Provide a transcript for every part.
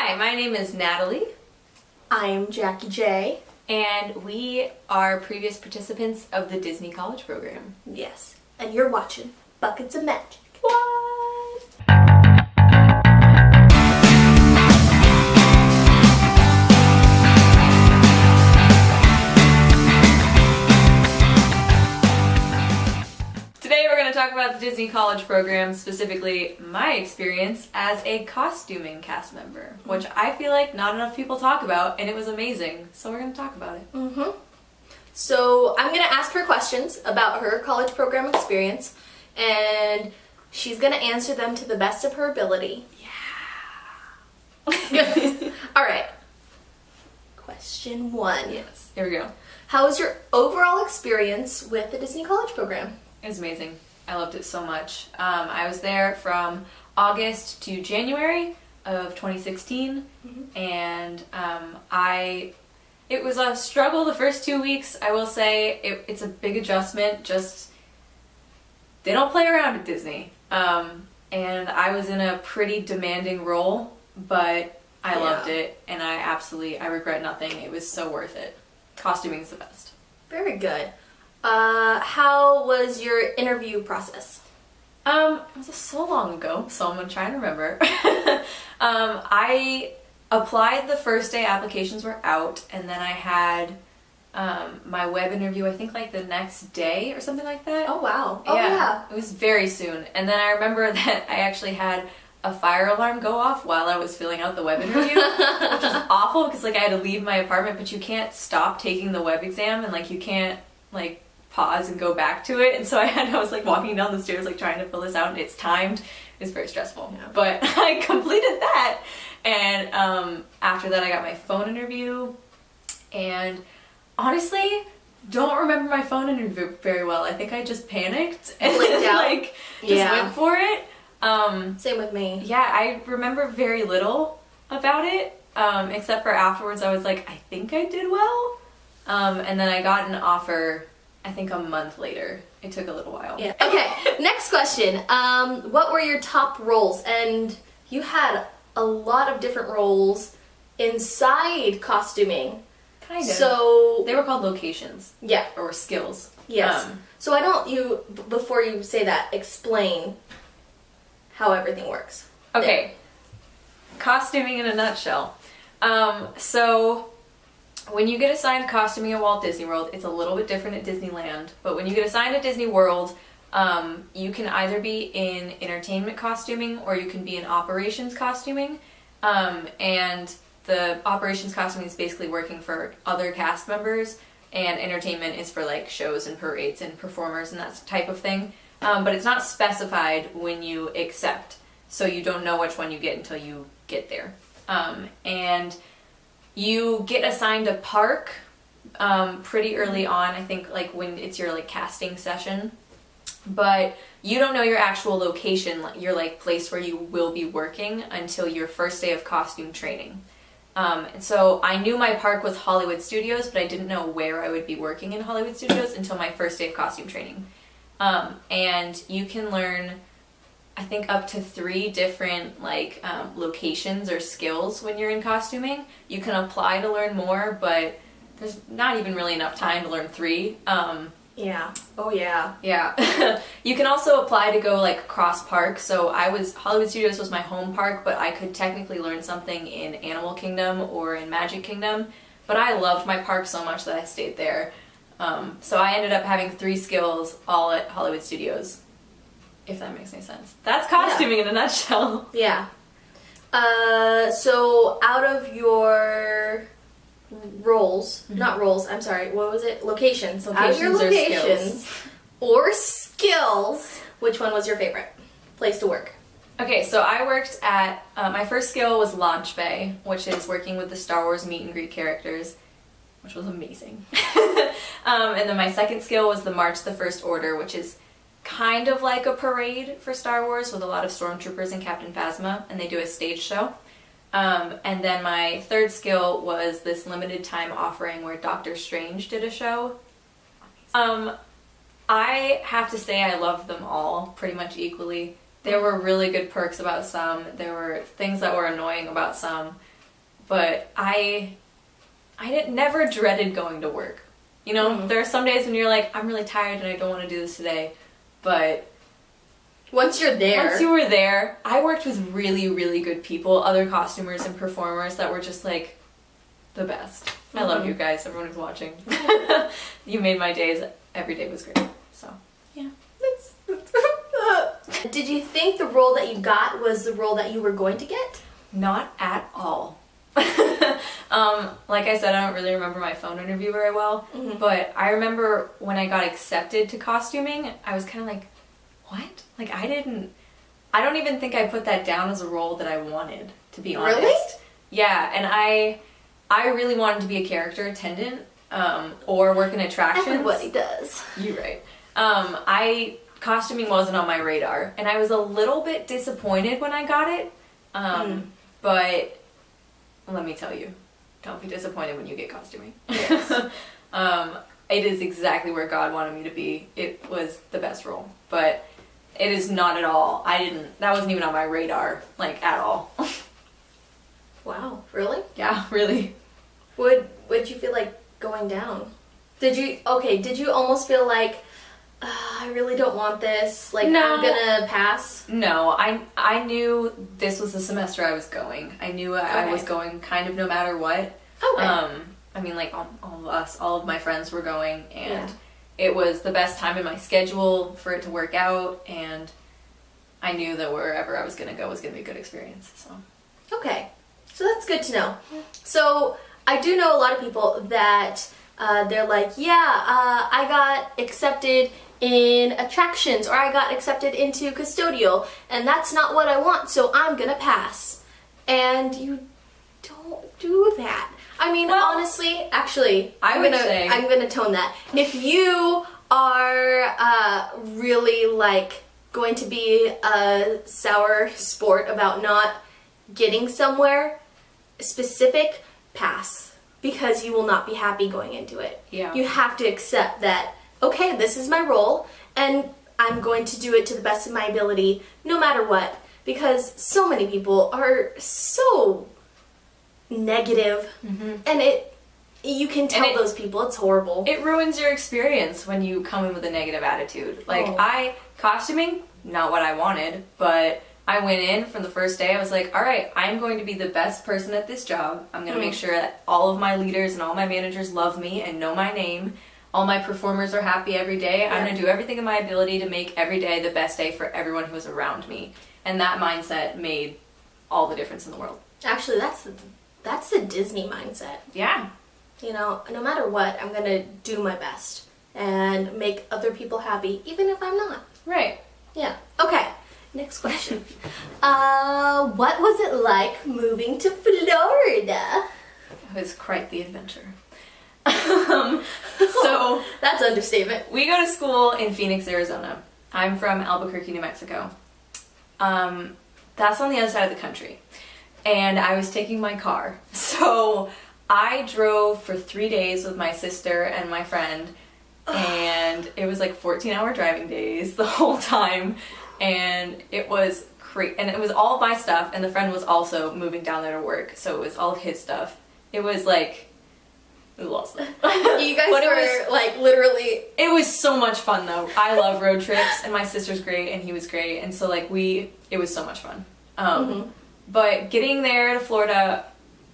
Hi, my name is Natalie, I'm Jackie J. and we are previous participants of the Disney College Program. Yes. And you're watching Buckets of Magic. What? Today we're going to talk about the Disney College Program, specifically my experience as a costuming cast member, which I feel like not enough people talk about, and it was amazing, so we're going to talk about it. So I'm going to ask her questions about her college program experience, and she's going to answer them to the best of her ability. Yeah. All right. Question 1. Yes, here we go. How was your overall experience with the Disney College Program? It was amazing. I loved it so much. I was there from August to January of 2016, and it was a struggle the first 2 weeks. I will say it's a big adjustment. Just they don't play around at Disney, and I was in a pretty demanding role, but I loved it, and I regret nothing. It was so worth it. Costuming is the best. Very good. How was your interview process? It was so long ago, so I'm gonna try and remember. I applied the first day applications were out, and then I had my web interview, I think like the next day or something like that. Oh, wow. Oh, yeah. It was very soon. And then I remember that I actually had a fire alarm go off while I was filling out the web interview, which was awful because like I had to leave my apartment, but you can't stop taking the web exam, and like you can't like pause and go back to it, and so I was like walking down the stairs like trying to fill this out, and it's timed. It was very stressful, but I completed that, and after that I got my phone interview, and honestly don't remember my phone interview very well. I think I just panicked and like just went for it. Same with me. Yeah, I remember very little about it, except for afterwards I was like, I think I did well. And then I got an offer, I think a month later. It took a little while. Yeah. Okay, next question. What were your top roles? And you had a lot of different roles inside costuming. Kind of. So they were called locations. Yeah. Or skills. Yes. So why don't you, before you say that, explain how everything works. Okay. Costuming in a nutshell. So when you get assigned costuming at Walt Disney World, it's a little bit different at Disneyland, but when you get assigned at Disney World, you can either be in entertainment costuming or you can be in operations costuming, and the operations costuming is basically working for other cast members, and entertainment is for like shows and parades and performers and that type of thing, but it's not specified when you accept, so you don't know which one you get until you get there, and you get assigned a park pretty early on, I think like when it's your like casting session, but you don't know your actual location, your like place where you will be working until your first day of costume training. And so I knew my park was Hollywood Studios, but I didn't know where I would be working in Hollywood Studios until my first day of costume training. And you can learn, I think, up to 3 different like locations or skills when you're in costuming. You can apply to learn more, but there's not even really enough time to learn 3. Yeah. Oh yeah. Yeah. You can also apply to go like cross park. So Hollywood Studios was my home park, but I could technically learn something in Animal Kingdom or in Magic Kingdom. But I loved my park so much that I stayed there. So I ended up having 3 skills all at Hollywood Studios. If that makes any sense. That's costuming in a nutshell. Yeah. So out of your roles, not roles, I'm sorry, what was it? Locations. Out of your locations or skills, which one was your favorite place to work? Okay, so I worked at, my first skill was Launch Bay, which is working with the Star Wars meet and greet characters, which was amazing. And then my second skill was the March the First Order, which is kind of like a parade for Star Wars with a lot of stormtroopers and Captain Phasma, and they do a stage show. And then my third skill was this limited time offering where Doctor Strange did a show. I have to say I loved them all pretty much equally. There were really good perks about some. There were things that were annoying about some. but I never dreaded going to work. You know, there are some days when you're like, I'm really tired and I don't want to do this today, but once you were there, I worked with really, really good people, other costumers and performers that were just like the best. I love you guys, everyone who's watching. You made my days. Every day was great. So, yeah. Did you think the role that you got was the role that you were going to get? Not at all. Like I said, I don't really remember my phone interview very well, but I remember when I got accepted to costuming, I was kind of like, what? Like, I don't even think I put that down as a role that I wanted, to be honest. Really? Yeah, and I really wanted to be a character attendant, or work in attractions. Everybody does. You're right. Costuming wasn't on my radar, and I was a little bit disappointed when I got it, but let me tell you, don't be disappointed when you get costuming. Yes. It is exactly where God wanted me to be. It was the best role, but it is not at all. That wasn't even on my radar, like, at all. Wow, really? Yeah, really. Would you feel like going down? Did you almost feel like, I really don't want this, like, No. I'm gonna pass? No, I knew this was the semester I was going. I knew I was going kind of no matter what. Okay. I mean, like, all of my friends were going, and it was the best time in my schedule for it to work out, and I knew that wherever I was going to go was going to be a good experience, so. Okay, so that's good to know. So, I do know a lot of people that they're like, I got accepted in attractions, or I got accepted into custodial, and that's not what I want, so I'm gonna pass. And you don't do that. I mean, honestly, actually, I'm gonna tone that. If you are really, like, going to be a sour sport about not getting somewhere specific, pass. Because you will not be happy going into it. Yeah. You have to accept that, okay, this is my role, and I'm going to do it to the best of my ability, no matter what. Because so many people are so negative, and you can tell those people it's horrible. It ruins your experience when you come in with a negative attitude. Like, costuming, not what I wanted, but I went in from the first day, I was like, alright, I'm going to be the best person at this job. I'm going to make sure that all of my leaders and all my managers love me and know my name. All my performers are happy every day. I'm going to do everything in my ability to make every day the best day for everyone who's around me. And that mindset made all the difference in the world. Actually, that's the Disney mindset. Yeah. You know, no matter what, I'm going to do my best and make other people happy, even if I'm not. Right. Yeah. Okay. Next question. What was it like moving to Florida? It was quite the adventure. So that's understatement. We go to school in Phoenix, Arizona. I'm from Albuquerque, New Mexico. That's on the other side of the country. And I was taking my car. So I drove for 3 days with my sister and my friend. And it was like 14-hour driving days the whole time. And it was crazy. And it was all of my stuff. And the friend was also moving down there to work. So it was all of his stuff. It was like... It was awesome. You guys were like literally... It was so much fun though. I love road trips, and my sister's great, and he was great, and so like it was so much fun. But getting there to Florida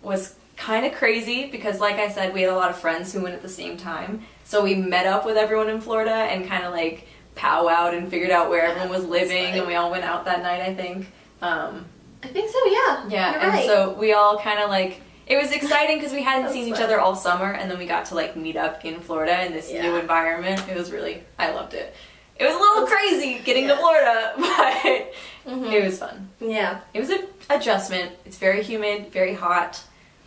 was kind of crazy because, like I said, we had a lot of friends who went at the same time. So we met up with everyone in Florida and kind of like powwowed and figured out where everyone was living, and we all went out that night, I think. I think so, yeah. Yeah, You're and right. so we all kind of like... It was exciting because we hadn't seen each fun. other all summer, and then we got to like meet up in Florida in this new environment. It was really... I loved it. It was a little crazy getting to Florida, but it was fun. Yeah. It was an adjustment. It's very humid, very hot,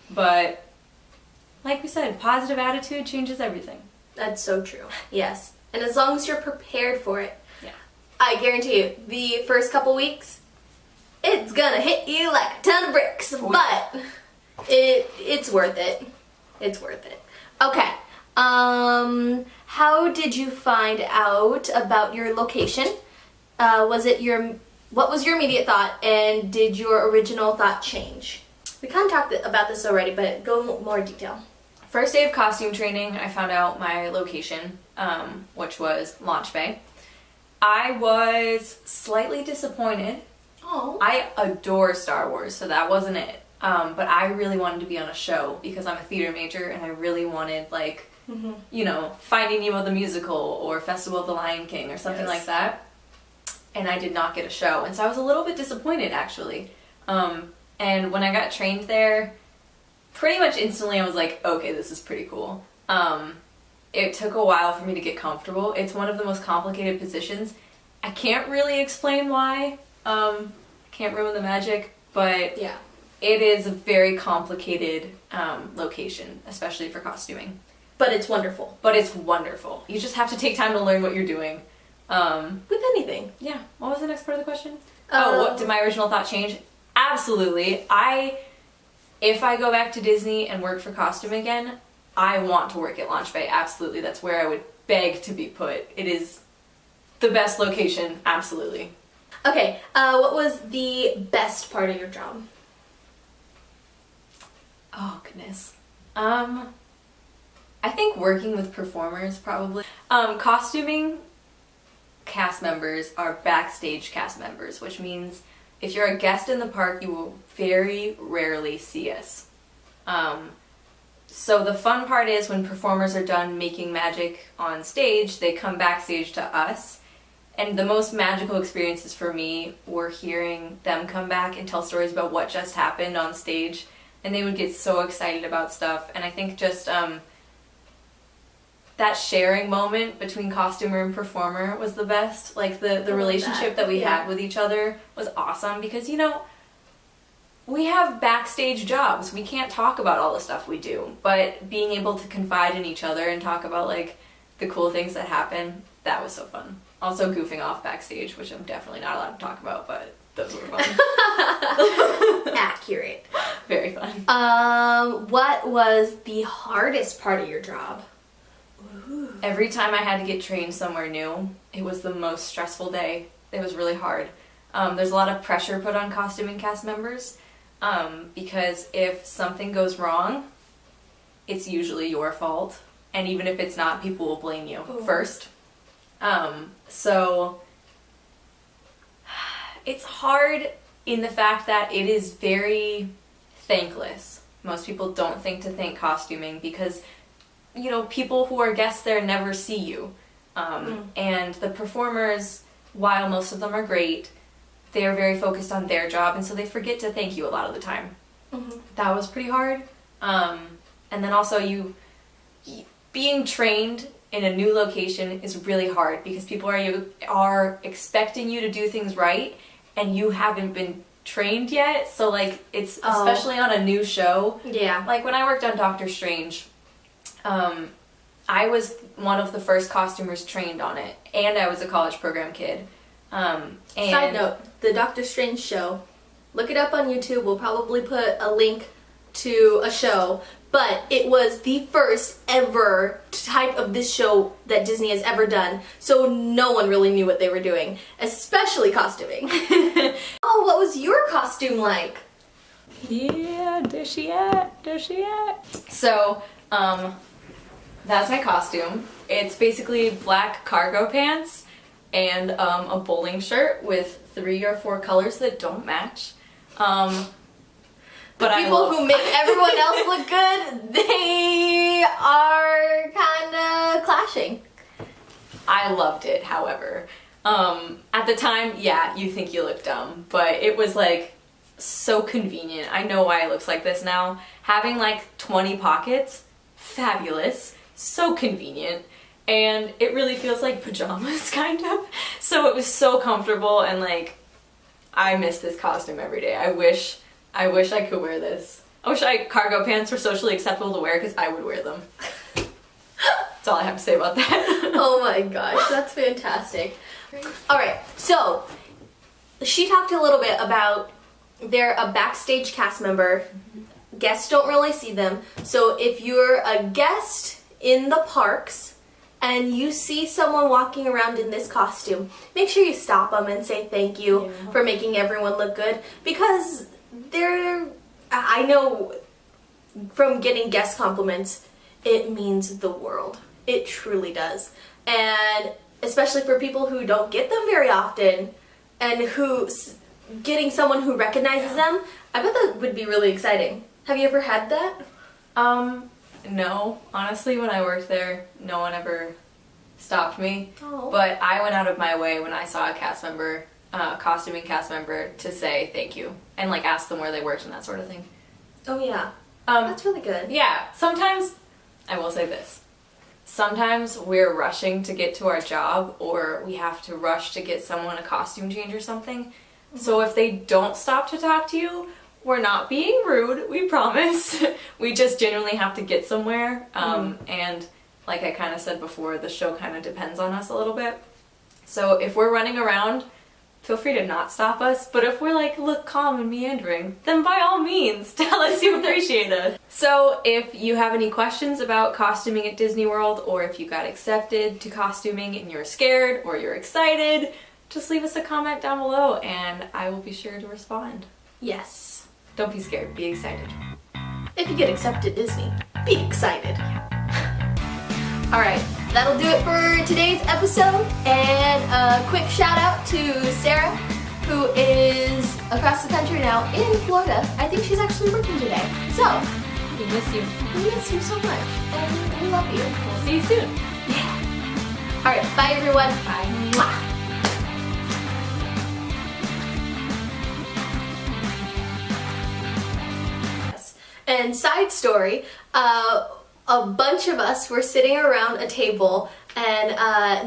but like we said, positive attitude changes everything. That's so true. Yes. And as long as you're prepared for it, yeah, I guarantee you, the first couple weeks, it's gonna hit you like a ton of bricks, but it's worth it. It's worth it. Okay. How did you find out about your location? What was your immediate thought, and did your original thought change? We kind of talked about this already, but go more detail. First day of costume training, I found out my location, which was Launch Bay. I was slightly disappointed. Oh. I adore Star Wars, so that wasn't it. But I really wanted to be on a show because I'm a theater major and I really wanted, like, you know, Finding Nemo the musical or Festival of the Lion King or something like that. And I did not get a show. And so I was a little bit disappointed, actually. And when I got trained there, pretty much instantly I was like, okay, this is pretty cool. It took a while for me to get comfortable. It's one of the most complicated positions. I can't really explain why. Can't ruin the magic, but yeah, it is a very complicated location, especially for costuming. But it's wonderful. But it's wonderful. You just have to take time to learn what you're doing. With anything. Yeah. What was the next part of the question? What did my original thought change? Absolutely. If I go back to Disney and work for costume again, I want to work at Launch Bay. Absolutely. That's where I would beg to be put. It is the best location. Absolutely. Okay. What was the best part of your job? Oh, goodness. I think working with performers, probably. Costuming cast members are backstage cast members, which means if you're a guest in the park, you will very rarely see us. So the fun part is when performers are done making magic on stage, they come backstage to us. And the most magical experiences for me were hearing them come back and tell stories about what just happened on stage. And they would get so excited about stuff. And I think just that sharing moment between costumer and performer was the best. Like the relationship that we had with each other was awesome because, you know, we have backstage jobs. We can't talk about all the stuff we do, but being able to confide in each other and talk about like the cool things that happen, that was so fun. Also goofing off backstage, which I'm definitely not allowed to talk about, but those were fun. Accurate. Very fun. What was the hardest part of your job? Ooh. Every time I had to get trained somewhere new, it was the most stressful day. It was really hard. There's a lot of pressure put on costuming cast members because if something goes wrong, it's usually your fault. And even if it's not, people will blame you first. So it's hard in the fact that it is very thankless. Most people don't think to thank costuming because, you know, people who are guests there never see you. And the performers, while most of them are great, they are very focused on their job, and so they forget to thank you a lot of the time. That was pretty hard. And then also being trained in a new location is really hard because people are expecting you to do things right, and you haven't been trained yet. So like it's especially on a new show. Yeah. Like when I worked on Doctor Strange, I was one of the first costumers trained on it, and I was a college program kid. And side note, the Doctor Strange show. Look it up on YouTube. We'll probably put a link to a show. But it was the first ever type of this show that Disney has ever done. So no one really knew what they were doing, especially costuming. Oh, what was your costume like? Yeah, there she at? So, that's my costume. It's basically black cargo pants and a bowling shirt with 3 or 4 colors that don't match. But people who make everyone else look good, they are kind of clashing. I loved it, however. At the time, yeah, you think you look dumb, but it was like so convenient. I know why it looks like this now. Having like 20 pockets, fabulous, so convenient. And it really feels like pajamas, kind of. So it was so comfortable, and like, I miss this costume every day. I wish I could wear this. I wish cargo pants were socially acceptable to wear because I would wear them. That's all I have to say about that. Oh my gosh, that's fantastic. Alright, so she talked a little bit about they're a backstage cast member. Guests don't really see them. So if you're a guest in the parks and you see someone walking around in this costume, make sure you stop them and say thank you for making everyone look good, because I know from getting guest compliments, it means the world. It truly does. And especially for people who don't get them very often, and who getting someone who recognizes them, I bet that would be really exciting. Have you ever had that? No. Honestly, when I worked there, no one ever stopped me. Oh. But I went out of my way when I saw a cast member, costuming cast member, to say thank you and like ask them where they worked and that sort of thing. Oh yeah. That's really good. Yeah. Sometimes, I will say this. Sometimes we're rushing to get to our job, or we have to rush to get someone a costume change or something. Mm-hmm. So if they don't stop to talk to you, we're not being rude, we promise. We just genuinely have to get somewhere. And like I kind of said before, the show kind of depends on us a little bit. So if we're running around, feel free to not stop us. But if we're like, look calm and meandering, then by all means, tell us you appreciate us. So if you have any questions about costuming at Disney World, or if you got accepted to costuming and you're scared or you're excited, just leave us a comment down below and I will be sure to respond. Yes. Don't be scared, be excited. If you get accepted at Disney, be excited. Alright, that'll do it for today's episode. And a quick shout out to Sarah, who is across the country now in Florida. I think she's actually working today. So, We miss you. we miss you so much. And we love you. We'll see you soon. Yeah. Alright, bye everyone. Bye. Mwah. And side story, a bunch of us were sitting around a table, and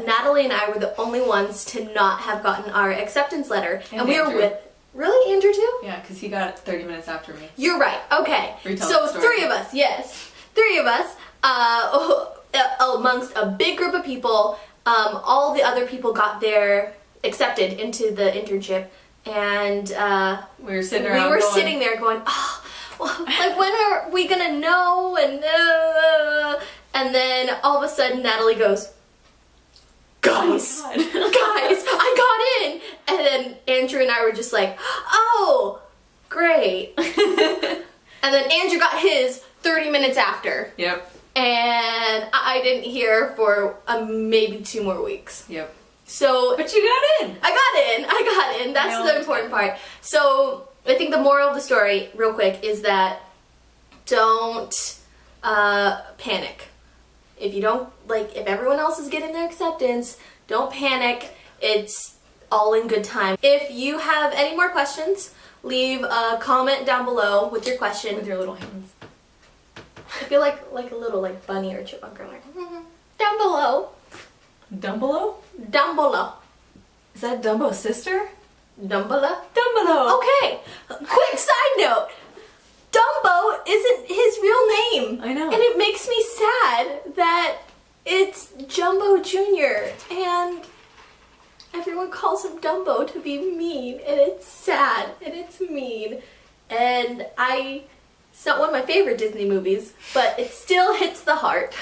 Natalie and I were the only ones to not have gotten our acceptance letter. And we were Andrew. with... Really? Andrew too? Yeah, because he got it 30 minutes after me. You're right. Okay. Retell So the story. 3 of us, yes. 3 of us, amongst a big group of people, all the other people got accepted into the internship, and We were sitting we around were going, sitting there going, oh, well, like when are we gonna know? And then all of a sudden Natalie goes, guys, Oh guys, I got in. And then Andrew and I were just like, oh, great. And then Andrew got his 30 minutes after. Yep. And I didn't hear for maybe 2 more weeks. Yep. So, But you got in! I got in. That's No, the important part. So, I think the moral of the story, real quick, is that don't panic. If you don't, if everyone else is getting their acceptance, don't panic. It's all in good time. If you have any more questions, leave a comment down below with your question. With your little hands. I feel like a little bunny or chipmunk, down below. Dumbo? Down below. Is that Dumbo's sister? Down below. Dumbo! Okay, quick side note. Dumbo isn't his real name. I know. And it makes me sad that it's Jumbo Jr. and everyone calls him Dumbo to be mean, and it's sad and it's mean. And it's not one of my favorite Disney movies, but it still hits the heart.